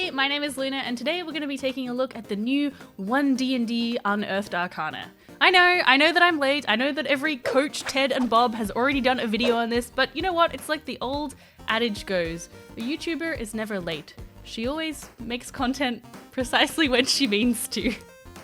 Hey, my name is Luna, and today we're going to be taking a look at the new One D&D Unearthed Arcana. I know that I'm late, I know that every coach, Ted and Bob has already done a video on this, but you know what, it's like the old adage goes, a YouTuber is never late. She always makes content precisely when she means to.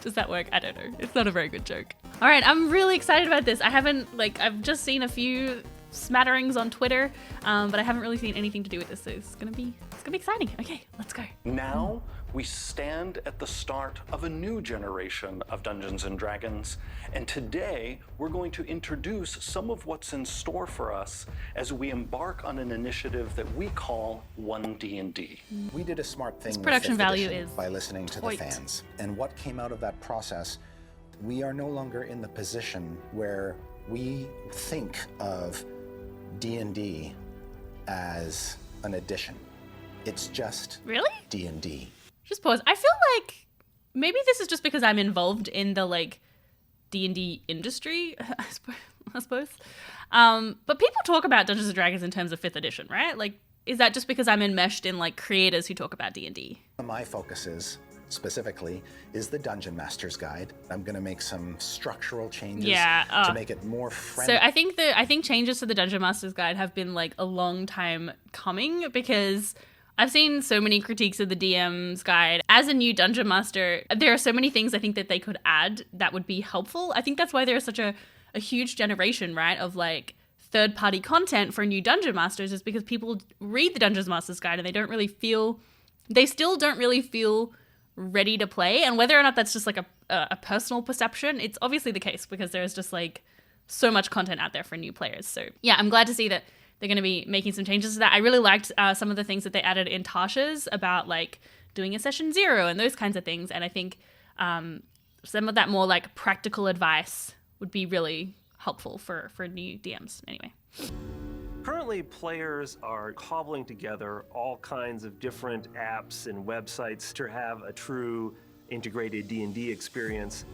Does that work? I don't know. It's not a very good joke. All right, I'm really excited about this. I've just seen a few smatterings on Twitter, but I haven't really seen anything to do with this, so it's gonna be exciting. Okay, let's go. Now we stand at the start of a new generation of Dungeons and Dragons, and today we're going to introduce some of what's in store for us as we embark on an initiative that we call One D&D. We did a smart thing with production 5th value edition is by listening to the fans. And what came out of that process, we are no longer in the position where we think of D&D as an addition. It's just Really? D&D. Just pause. I feel like maybe this is just because I'm involved in the D&D industry, I suppose. But people talk about Dungeons and Dragons in terms of 5th edition, right? Like, is that just because I'm enmeshed in creators who talk about D&D? My focus specifically is the Dungeon Master's Guide. I'm going to make some structural changes to make it more friendly. So I think changes to the Dungeon Master's Guide have been a long time coming, because I've seen so many critiques of the DM's guide. As a new Dungeon Master, there are so many things I think that they could add that would be helpful. I think that's why there's such a huge generation, right, of third-party content for new Dungeon Masters, is because people read the Dungeon Master's Guide and they still don't really feel ready to play. And whether or not that's just a personal perception, it's obviously the case, because there's just so much content out there for new players. So yeah, I'm glad to see that they're going to be making some changes to that. I really liked some of the things that they added in Tasha's about doing a session 0 and those kinds of things. And I think some of that more practical advice would be really helpful for new DMs anyway. Currently, players are cobbling together all kinds of different apps and websites to have a true integrated D&D experience.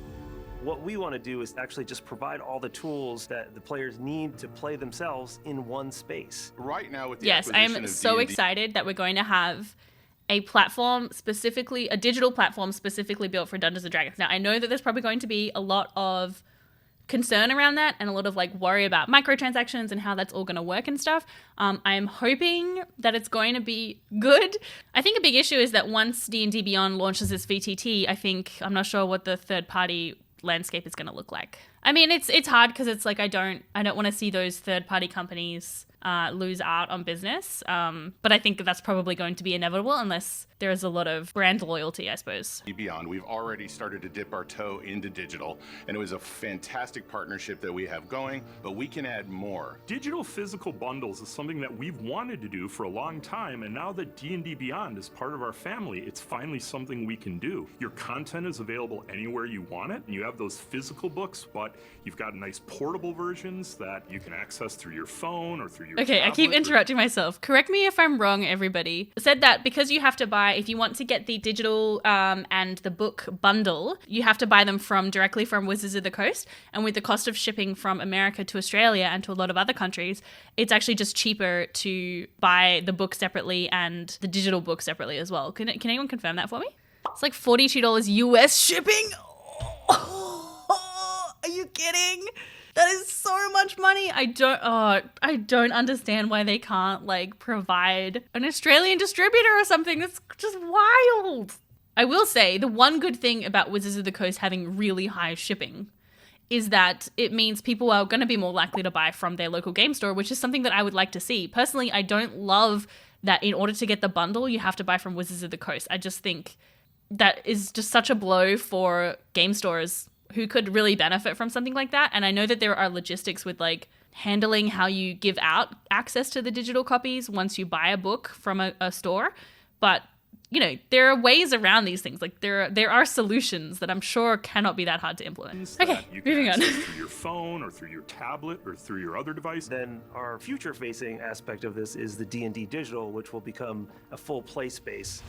What we want to do is actually just provide all the tools that the players need to play themselves in one space. Right now with the Yes, I am so excited that we're going to have a digital platform specifically built for Dungeons and Dragons. Now, I know that there's probably going to be a lot of concern around that and a lot of worry about microtransactions and how that's all going to work and stuff. I'm hoping that it's going to be good. I think a big issue is that once D&D Beyond launches its VTT, I'm not sure what the third-party landscape is going to look like. I mean, it's hard because it's I don't want to see those third-party companies lose out on business. But I think that's probably going to be inevitable unless there's a lot of brand loyalty, I suppose. Beyond, we've already started to dip our toe into digital, and it was a fantastic partnership that we have going, but we can add more. Digital physical bundles is something that we've wanted to do for a long time, and now that D&D Beyond is part of our family, it's finally something we can do. Your content is available anywhere you want it, and you have those physical books, but you've got nice portable versions that you can access through your phone or through your Okay, I keep interrupting myself. Correct me if I'm wrong, everybody. Said that because you have to buy, if you want to get the digital and the book bundle, you have to buy them directly from Wizards of the Coast. And with the cost of shipping from America to Australia and to a lot of other countries, it's actually just cheaper to buy the book separately and the digital book separately as well. Can anyone confirm that for me? It's $42 US shipping. Are you kidding? That is so much money. I don't understand why they can't provide an Australian distributor or something. That's just wild. I will say the one good thing about Wizards of the Coast having really high shipping is that it means people are going to be more likely to buy from their local game store, which is something that I would like to see. Personally, I don't love that in order to get the bundle, you have to buy from Wizards of the Coast. I just think that is just such a blow for game stores who could really benefit from something like that. And I know that there are logistics with handling how you give out access to the digital copies once you buy a book from a store. But, there are ways around these things. There are solutions that I'm sure cannot be that hard to implement. Okay, moving on. Through your phone or through your tablet or through your other device. Then our future-facing aspect of this is the D&D Digital, which will become a full play space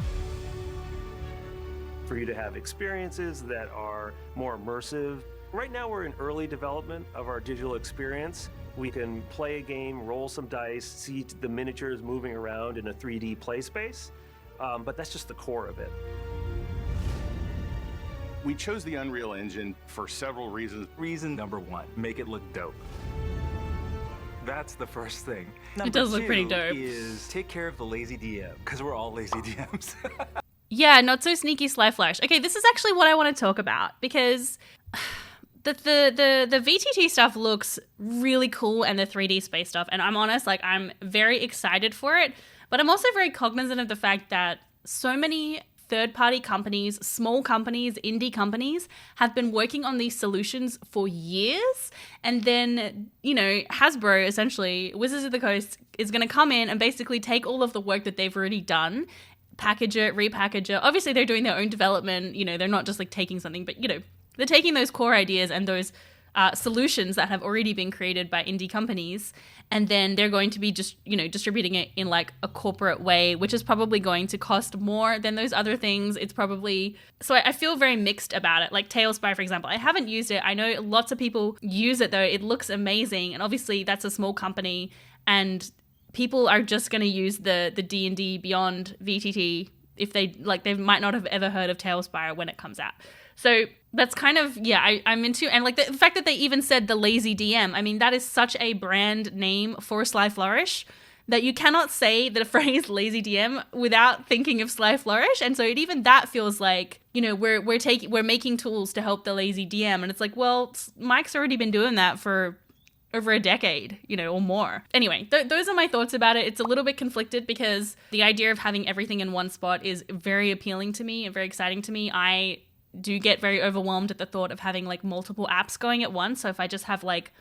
for you to have experiences that are more immersive. Right now we're in early development of our digital experience. We can play a game, roll some dice, see the miniatures moving around in a 3D play space. but that's just the core of it. We chose the Unreal Engine for several reasons. Reason number one, make it look dope. That's the first thing. It does look pretty dope. Is take care of the lazy DM, because we're all lazy DMs. Yeah, not so sneaky Sly Flourish. Okay, this is actually what I want to talk about, because the VTT stuff looks really cool, and the 3D space stuff, and I'm honest, like, I'm very excited for it, but I'm also very cognizant of the fact that so many third-party companies, small companies, indie companies have been working on these solutions for years, and then, you know, Hasbro, essentially, Wizards of the Coast, is going to come in and basically take all of the work that they've already done, package it, repackage it. Obviously, they're doing their own development. You know, they're not just like taking something, but, you know, they're taking those core ideas and those solutions that have already been created by indie companies, and then they're going to be just, you know, distributing it in like a corporate way, which is probably going to cost more than those other things. It's probably, so I feel very mixed about it. Like Tailspire, for example, I haven't used it. I know lots of people use it though. It looks amazing, and obviously that's a small company, and people are just going to use the D&D Beyond VTT if they might not have ever heard of Tailspire when it comes out. So that's kind of, yeah, I'm into, and like the fact that they even said the lazy DM, I mean, that is such a brand name for Sly Flourish that you cannot say the phrase lazy DM without thinking of Sly Flourish. And so even that feels like, you know, we're making tools to help the lazy DM. And it's like, well, Mike's already been doing that for over a decade, you know, or more. Anyway, those are my thoughts about it. It's a little bit conflicted because the idea of having everything in one spot is very appealing to me and very exciting to me. I do get very overwhelmed at the thought of having like multiple apps going at once. So if I just have like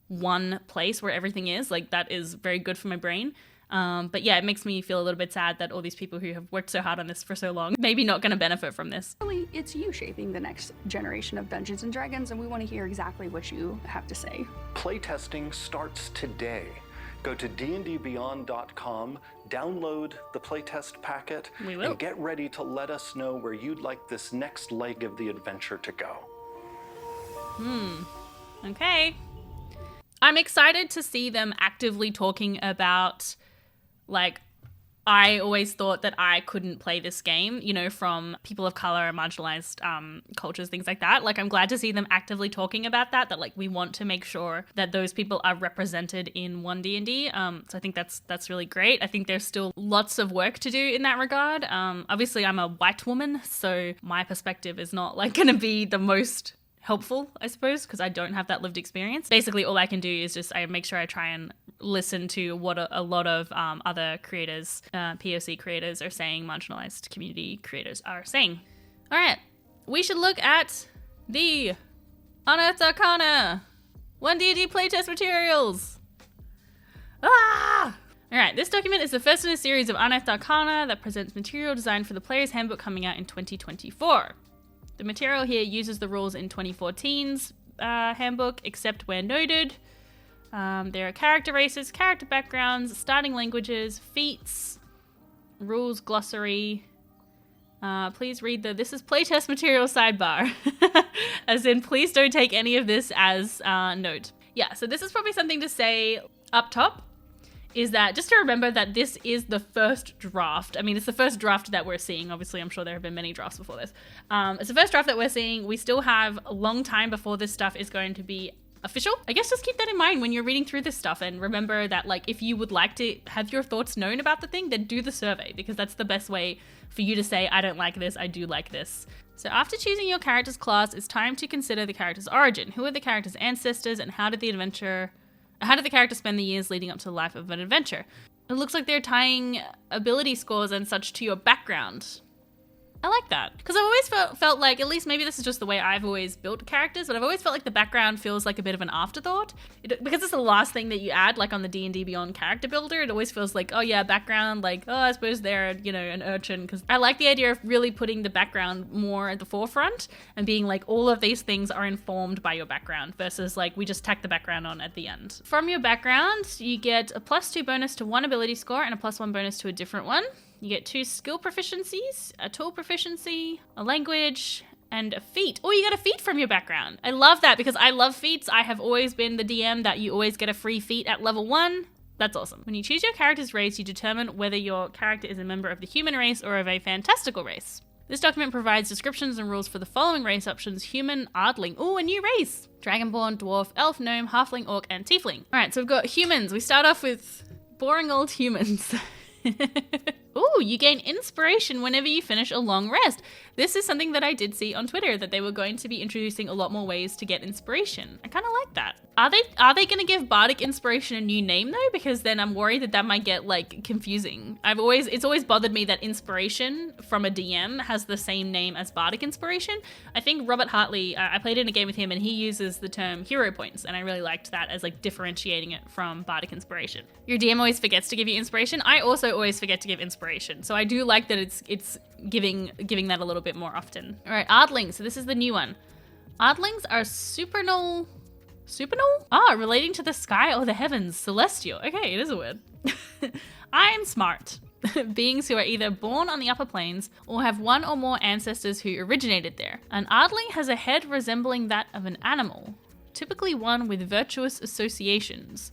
one place where everything is, like, that is very good for my brain. But yeah, it makes me feel a little bit sad that all these people who have worked so hard on this for so long maybe not going to benefit from this. Really, it's you shaping the next generation of Dungeons and Dragons, and we want to hear exactly what you have to say. Playtesting starts today. Go to dndbeyond.com, download the playtest packet, and get ready to let us know where you'd like this next leg of the adventure to go. Okay. I'm excited to see them actively talking about, like, I always thought that I couldn't play this game, you know, from people of color, marginalized cultures, things like that. Like, I'm glad to see them actively talking about that like, we want to make sure that those people are represented in One D&D. So I think that's really great. I think there's still lots of work to do in that regard. Obviously, I'm a white woman, so my perspective is not, like, going to be the most helpful, I suppose, because I don't have that lived experience. Basically, all I can do is just I make sure I try and listen to what a lot of other creators, POC creators are saying, marginalized community creators are saying. All right, we should look at the Unearthed Arcana, One D&D playtest materials. All right, this document is the first in a series of Unearthed Arcana that presents material designed for the Player's Handbook coming out in 2024. The material here uses the rules in 2014's handbook, except where noted. There are character races, character backgrounds, starting languages, feats, rules glossary. Please read this is playtest material sidebar. As in, please don't take any of this as note. Yeah, so this is probably something to say up top, is that just to remember that this is the first draft. I mean, it's the first draft that we're seeing. Obviously, I'm sure there have been many drafts before this. It's the first draft that we're seeing. We still have a long time before this stuff is going to be official. I guess just keep that in mind when you're reading through this stuff, and remember that, like, if you would like to have your thoughts known about the thing, then do the survey, because that's the best way for you to say, I don't like this, I do like this. So after choosing your character's class, it's time to consider the character's origin. Who are the character's ancestors, and how did the character spend the years leading up to the life of an adventure? It looks like they're tying ability scores and such to your background. I like that. Because I've always felt like, at least maybe this is just the way I've always built characters, but I've always felt like the background feels like a bit of an afterthought. Because it's the last thing that you add, like on the D&D Beyond character builder, it always feels like, oh yeah, background, like, oh, I suppose they're, you know, an urchin. Because I like the idea of really putting the background more at the forefront and being like, all of these things are informed by your background versus like, we just tack the background on at the end. From your background, you get a +2 bonus to one ability score and a +1 bonus to a different one. You get 2 skill proficiencies, a tool proficiency, a language, and a feat. Oh, you get a feat from your background. I love that because I love feats. I have always been the DM that you always get a free feat at level 1. That's awesome. When you choose your character's race, you determine whether your character is a member of the human race or of a fantastical race. This document provides descriptions and rules for the following race options: human, ardling, ooh, a new race, dragonborn, dwarf, elf, gnome, halfling, orc, and tiefling. All right, so we've got humans. We start off with boring old humans. Ooh, you gain inspiration whenever you finish a long rest. This is something that I did see on Twitter, that they were going to be introducing a lot more ways to get inspiration. I kind of like that. Are they going to give bardic inspiration a new name though? Because then I'm worried that that might get like confusing. It's always bothered me that inspiration from a DM has the same name as bardic inspiration. I think Robert Hartley, I played in a game with him and he uses the term hero points, and I really liked that as like differentiating it from bardic inspiration. Your DM always forgets to give you inspiration. I also always forget to give inspiration. So I do like that it's giving that a little bit more often. All right, Ardlings. So this is the new one. Ardlings are supernal? Ah, relating to the sky or the heavens, celestial. Okay, it is a word. I'm smart. Beings who are either born on the upper planes or have one or more ancestors who originated there. An Ardling has a head resembling that of an animal, typically one with virtuous associations.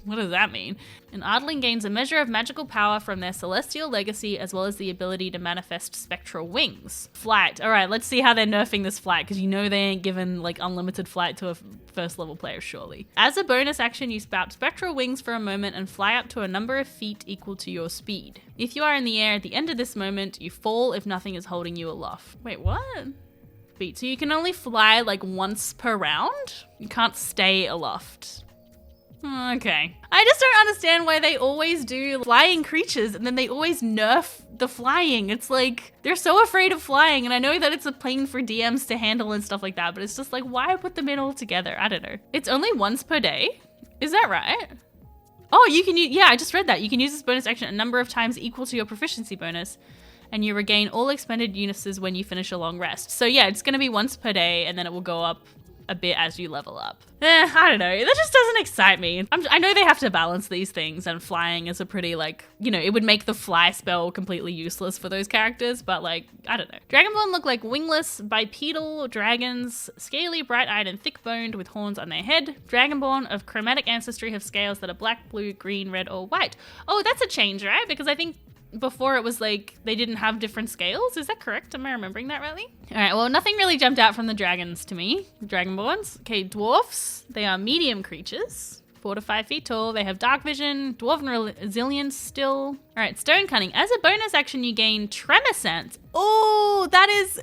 What does that mean? An Ardling gains a measure of magical power from their celestial legacy, as well as the ability to manifest spectral wings. Flight. All right, let's see how they're nerfing this flight, because you know they ain't given like unlimited flight to a first level player, surely. As a bonus action, you spout spectral wings for a moment and fly up to a number of feet equal to your speed. If you are in the air at the end of this moment, you fall if nothing is holding you aloft. Wait, what? Feet. So you can only fly like once per round? You can't stay aloft. Okay. I just don't understand why they always do flying creatures and then they always nerf the flying. It's like, they're so afraid of flying, and I know that it's a pain for DMs to handle and stuff like that, but it's just like, why put them in all together? I don't know. It's only once per day? Is that right? Oh, you can use, yeah, I just read that. You can use this bonus action a number of times equal to your proficiency bonus, and you regain all expended unuses when you finish a long rest. So yeah, it's gonna be once per day, and then it will go up a bit as you level up. I don't know. That just doesn't excite me. I know they have to balance these things, and flying is a pretty, like, you know, it would make the fly spell completely useless for those characters, but like, I don't know. Dragonborn look like wingless, bipedal dragons, scaly, bright-eyed, and thick-boned with horns on their head. Dragonborn of chromatic ancestry have scales that are black, blue, green, red, or white. Oh, that's a change, right? Because I think before it was like they didn't have different scales. Is that correct? Am I remembering that rightly? All right, well, nothing really jumped out from the dragons to me. Dragonborns. Okay, dwarfs. They are medium creatures, 4 to 5 feet tall. They have dark vision, dwarven resilience still. All right, stone cunning. As a bonus action, you gain tremor sense. Oh, that is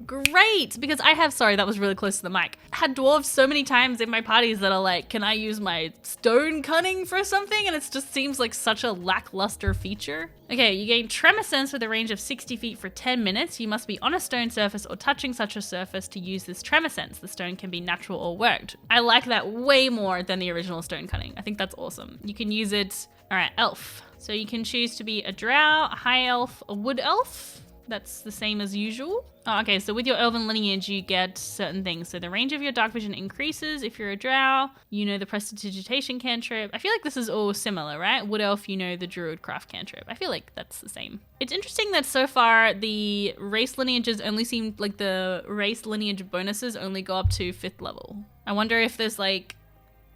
great, because I have, sorry, that was really close to the mic, had dwarves so many times in my parties that are like, can I use my stone cunning for something? And it just seems like such a lackluster feature. Okay, you gain tremor sense with a range of 60 feet for 10 minutes. You must be on a stone surface or touching such a surface to use this tremor sense. The stone can be natural or worked. I like that way more than the original stone cunning. I think that's awesome. You can use it, all right, elf. So you can choose to be a drow, a high elf, a wood elf. That's the same as usual. Oh, okay, so with your elven lineage, you get certain things. So the range of your dark vision increases if you're a drow. You know the prestidigitation cantrip. I feel like this is all similar, right? Wood elf, you know the druid craft cantrip. I feel like that's the same. It's interesting that so far the race lineages only seem like the race lineage bonuses only go up to 5th level. I wonder if there's like,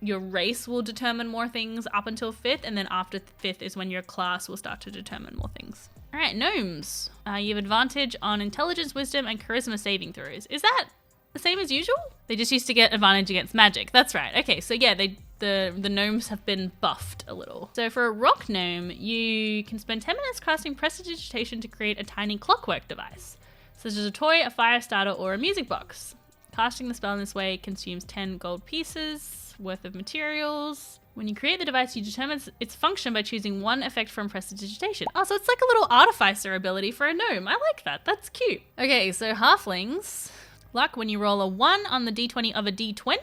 your race will determine more things up until 5th, and then after 5th is when your class will start to determine more things. All right, gnomes. You have advantage on intelligence, wisdom, and charisma saving throws. Is that the same as usual? They just used to get advantage against magic. That's right. Okay, so yeah, the gnomes have been buffed a little. So for a rock gnome, you can spend 10 minutes casting prestidigitation to create a tiny clockwork device, such as a toy, a fire starter, or a music box. Casting the spell in this way consumes 10 gold pieces worth of materials. When you create the device, you determine its function by choosing one effect from prestidigitation. Oh, so it's like a little artificer ability for a gnome. I like that. That's cute. Okay, so halflings. Luck when you roll a 1 on the d20 of a d20.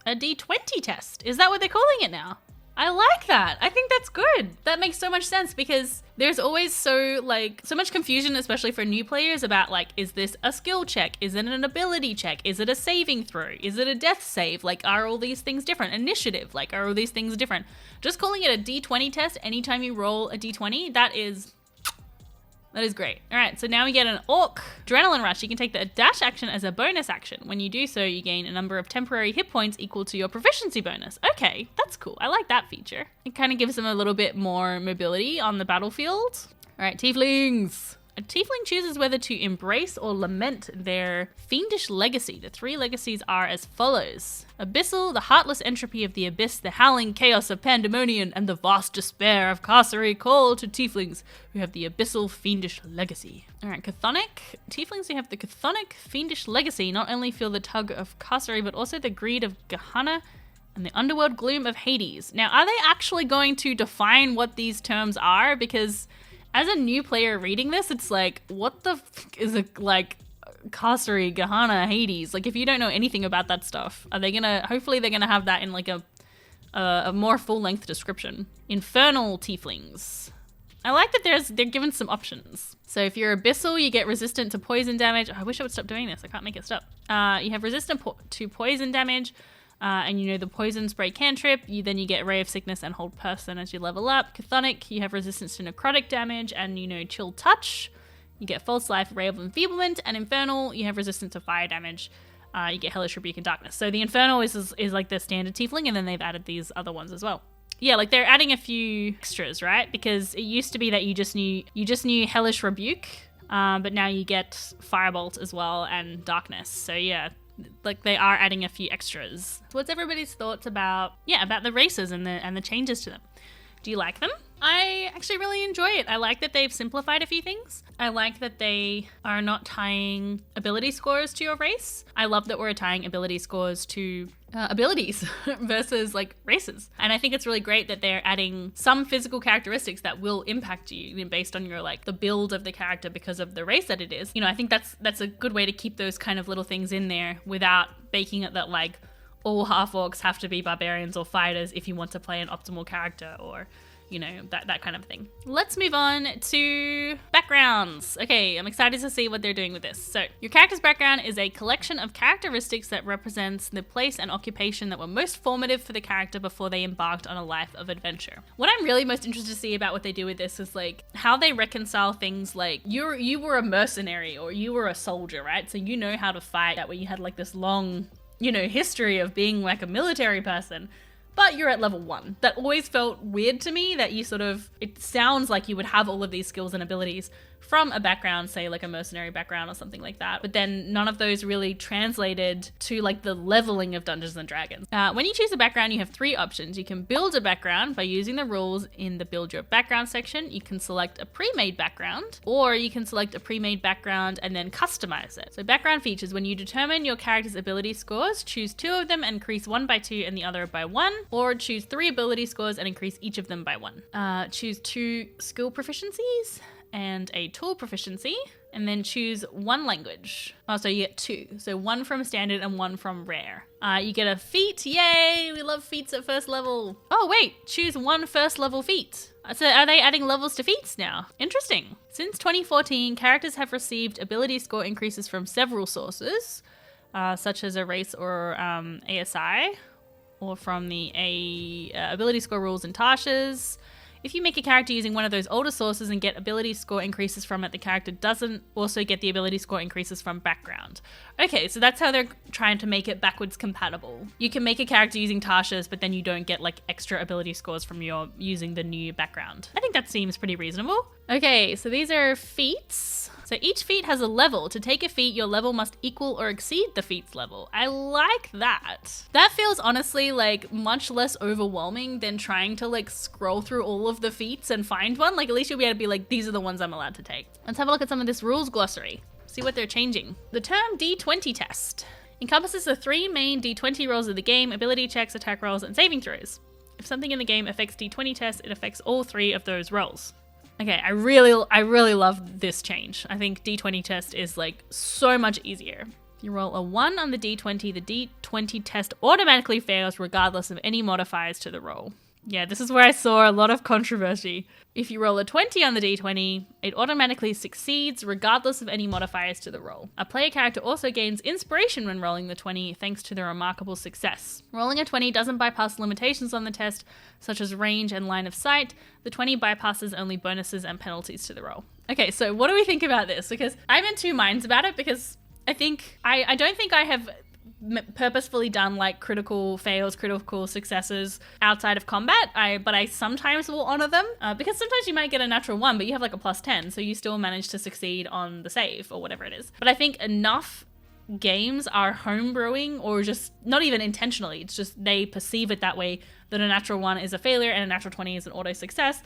A d20 test. Is that what they're calling it now? I like that. I think that's good. That makes so much sense, because there's always so much confusion, especially for new players, about like, is this a skill check? Is it an ability check? Is it a saving throw? Is it a death save? Like, are all these things different? Initiative, like, are all these things different? Just calling it a d20 test anytime you roll a d20, that's That is great. All right, so now we get an Orc Adrenaline Rush. You can take the dash action as a bonus action. When you do so, you gain a number of temporary hit points equal to your proficiency bonus. Okay, that's cool. I like that feature. It kind of gives them a little bit more mobility on the battlefield. All right, Tieflings. A Tiefling chooses whether to embrace or lament their fiendish legacy. The 3 legacies are as follows. Abyssal, the heartless entropy of the abyss, the howling chaos of pandemonium, and the vast despair of carcery call to Tieflings who have the abyssal fiendish legacy. Alright, Chthonic. Tieflings who have the Chthonic fiendish legacy not only feel the tug of carcery, but also the greed of Gehenna and the underworld gloom of Hades. Now, are they actually going to define what these terms are? Because as a new player reading this, it's like, what the fuck is it, like, carcery, Gehenna, Hades? Like, if you don't know anything about that stuff, are they gonna, hopefully they're gonna have that in like a more full-length description. Infernal Tieflings. I like that they're given some options. So if you're Abyssal, you get resistant to poison damage. Oh, I wish I would stop doing this. I can't make it stop. You have resistant to poison damage. And you know the poison spray cantrip, then you get Ray of Sickness and Hold Person as you level up. Chthonic, you have resistance to necrotic damage and you know Chill Touch. You get False Life, Ray of Enfeeblement, and Infernal, you have resistance to fire damage. You get Hellish Rebuke and Darkness. So the Infernal is like the standard Tiefling, and then they've added these other ones as well. Yeah, like they're adding a few extras, right? Because it used to be that you just knew Hellish Rebuke, but now you get Firebolt as well and Darkness. So yeah. Like they are adding a few extras. What's everybody's thoughts about the races and the changes to them? Do you like them? I actually really enjoy it. I like that they've simplified a few things. I like that they are not tying ability scores to your race. I love that we're tying ability scores to abilities versus like races. And I think it's really great that they're adding some physical characteristics that will impact you based on your like the build of the character because of the race that it is. You know, I think that's a good way to keep those kind of little things in there without making it that like all half-orcs have to be barbarians or fighters if you want to play an optimal character or, you know, that kind of thing. Let's move on to backgrounds. Okay, I'm excited to see what they're doing with this. So your character's background is a collection of characteristics that represents the place and occupation that were most formative for the character before they embarked on a life of adventure. What I'm really most interested to see about what they do with this is like how they reconcile things like you were a mercenary or you were a soldier, right? So you know how to fight. That way you had like this long, you know, history of being like a military person, but you're at level 1. That always felt weird to me that you sort of, it sounds like you would have all of these skills and abilities from a background, say like a mercenary background or something like that, but then none of those really translated to like the leveling of Dungeons and Dragons. When you choose a background, you have 3 options. You can build a background by using the rules in the build your background section. You can select a pre-made background, or you can select a pre-made background and then customize it. So background features: when you determine your character's ability scores, choose 2 of them and increase one by 2 and the other by 1, or choose 3 ability scores and increase each of them by 1. Choose 2 skill proficiencies and a tool proficiency, and then choose 1 language. Oh, so you get 2. So 1 from standard and 1 from rare. You get a feat. Yay! We love feats at first level. Oh wait, choose 1 first level feat. So are they adding levels to feats now? Interesting. Since 2014, characters have received ability score increases from several sources, such as a race or ASI, or from the ability score rules in Tasha's. If you make a character using one of those older sources and get ability score increases from it, the character doesn't also get the ability score increases from background. Okay, so that's how they're trying to make it backwards compatible. You can make a character using Tasha's, but then you don't get like extra ability scores from your using the new background. I think that seems pretty reasonable. Okay, so these are feats. So each feat has a level. To take a feat, your level must equal or exceed the feat's level. I like that. That feels honestly like much less overwhelming than trying to like scroll through all of the feats and find one. Like at least you'll be able to be like, these are the ones I'm allowed to take. Let's have a look at some of this rules glossary. See what they're changing. The term D20 test encompasses the 3 main D20 rolls of the game: ability checks, attack rolls, and saving throws. If something in the game affects D20 tests, it affects all 3 of those rolls. Okay, I really love this change. I think D20 test is like so much easier. If you roll a 1 on the D20 test automatically fails regardless of any modifiers to the roll. Yeah, this is where I saw a lot of controversy. If you roll a 20 on the d20, it automatically succeeds regardless of any modifiers to the roll. A player character also gains inspiration when rolling the 20 thanks to the remarkable success. Rolling a 20 doesn't bypass limitations on the test, such as range and line of sight. The 20 bypasses only bonuses and penalties to the roll. Okay, so what do we think about this? Because I'm in two minds about it, because I don't think I have purposefully done like critical fails, critical successes outside of combat, but I sometimes will honor them because sometimes you might get a natural 1 but you have like a +10, so you still manage to succeed on the save or whatever it is. But I think enough games are homebrewing, or just not even intentionally, it's just they perceive it that way, that a natural 1 is a failure and a natural 20 is an auto success.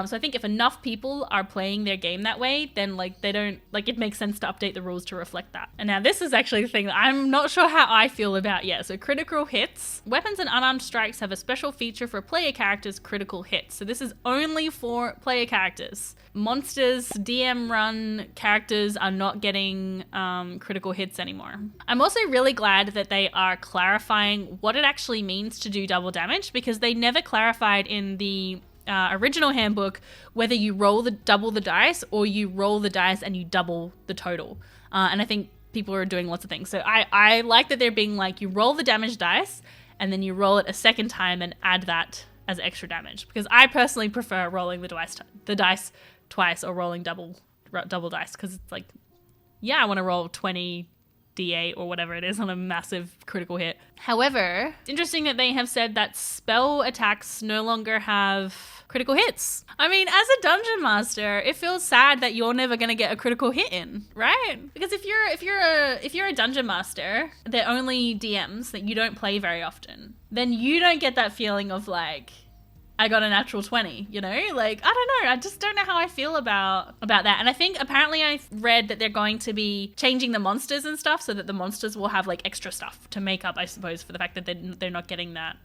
So I think if enough people are playing their game that way, then like they don't, like, it makes sense to update the rules to reflect that. And now this is actually the thing that I'm not sure how I feel about yet. So critical hits. Weapons and unarmed strikes have a special feature for player characters' critical hits. So this is only for player characters. Monsters, DM run characters are not getting critical hits anymore. I'm also really glad that they are clarifying what it actually means to do double damage, because they never clarified in the original handbook whether you double the dice or you roll the dice and you double the total. And I think people are doing lots of things. So I like that they're being like, you roll the damage dice and then you roll it a second time and add that as extra damage. Because I personally prefer rolling the dice twice or rolling double dice, because it's like, yeah, I want to roll 20 D8 or whatever it is on a massive critical hit. However, it's interesting that they have said that spell attacks no longer have critical hits. I mean, as a dungeon master, it feels sad that you're never going to get a critical hit in, right? Because if you're a dungeon master, they're only DMs that you don't play very often, then you don't get that feeling of like, I got a natural 20, you know? Like, I don't know. I just don't know how I feel about that. And I think apparently I read that they're going to be changing the monsters and stuff so that the monsters will have like extra stuff to make up, I suppose, for the fact that they're not getting that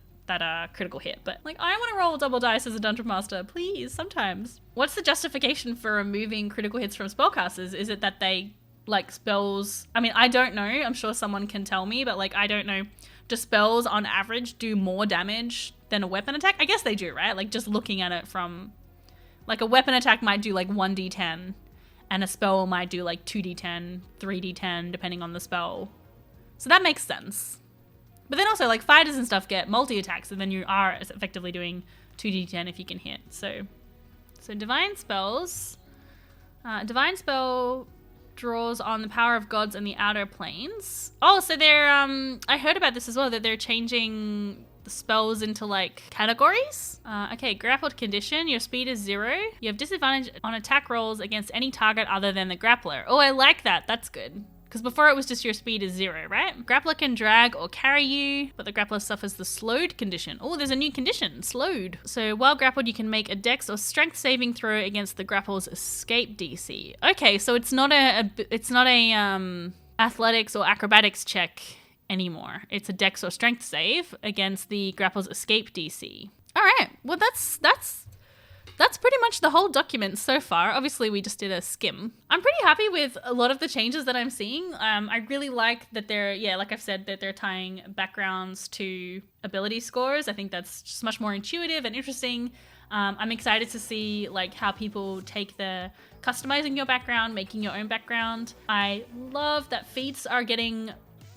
critical hit. But like, I want to roll double dice as a dungeon master, please, sometimes. What's the justification for removing critical hits from spellcasters? Is it that they like spells? I mean, I don't know. I'm sure someone can tell me, but like, I don't know. Do spells on average do more damage than a weapon attack? I guess they do, right? Like, just looking at it from, like, a weapon attack might do like 1d10 and a spell might do like 2d10, 3d10 depending on the spell. So that makes sense. But then also like fighters and stuff get multi-attacks, and then you are effectively doing 2d10 if you can hit. So divine spells. Divine spell draws on the power of gods and the outer planes. Oh, so they're I heard about this as well, that they're changing the spells into like categories. Okay, grappled condition. Your speed is 0. You have disadvantage on attack rolls against any target other than the grappler. Oh, I like that. That's good. Because before it was just your speed is 0, right? Grappler can drag or carry you, but the grappler suffers the slowed condition. Oh, there's a new condition, slowed. So while grappled, you can make a dex or strength saving throw against the grapple's escape DC. Okay, so it's not a athletics or acrobatics check anymore. It's a dex or strength save against the grapple's escape DC. All right, well that's pretty much the whole document so far. Obviously, we just did a skim. I'm pretty happy with a lot of the changes that I'm seeing. I really like that like I've said, that they're tying backgrounds to ability scores. I think that's just much more intuitive and interesting. I'm excited to see like how people take the customizing your background, making your own background. I love that feats are getting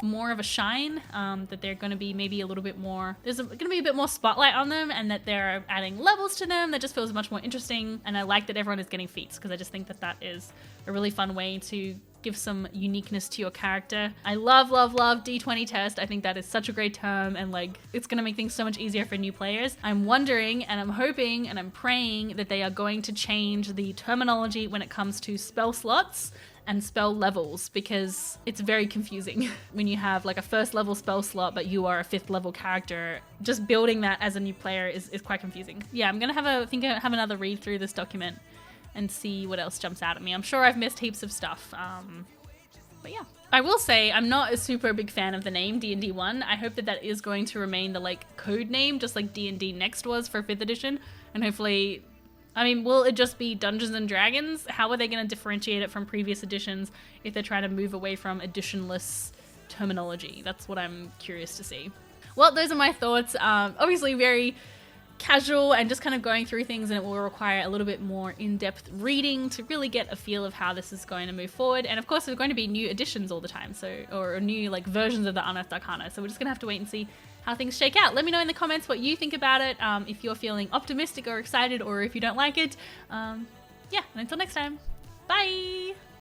more of a shine, that they're going to be maybe a little bit more, there's going to be a bit more spotlight on them, and that they're adding levels to them that just feels much more interesting. And I like that everyone is getting feats, because I just think that is a really fun way to give some uniqueness to your character. I love D20 test. I think that is such a great term, and like, it's going to make things so much easier for new players. I'm wondering and I'm hoping and I'm praying that they are going to change the terminology when it comes to spell slots and spell levels, because it's very confusing when you have like a 1st level spell slot but you are a 5th level character. Just building that as a new player is quite confusing. Yeah, I'm gonna have another read through this document and see what else jumps out at me. I'm sure I've missed heaps of stuff, but yeah. I will say I'm not a super big fan of the name D&D 1. I hope that is going to remain the like code name, just like D&D Next was for 5th edition, and hopefully, I mean, will it just be Dungeons and Dragons? How are they going to differentiate it from previous editions if they're trying to move away from editionless terminology? That's what I'm curious to see. Well, those are my thoughts. Obviously very casual and just kind of going through things, and it will require a little bit more in-depth reading to really get a feel of how this is going to move forward. And of course, there's going to be new editions all the time, or new like versions of the Unearthed Arcana. So we're just gonna have to wait and see how things shake out. Let me know in the comments what you think about it, if you're feeling optimistic or excited, or if you don't like it. Yeah, and until next time, bye!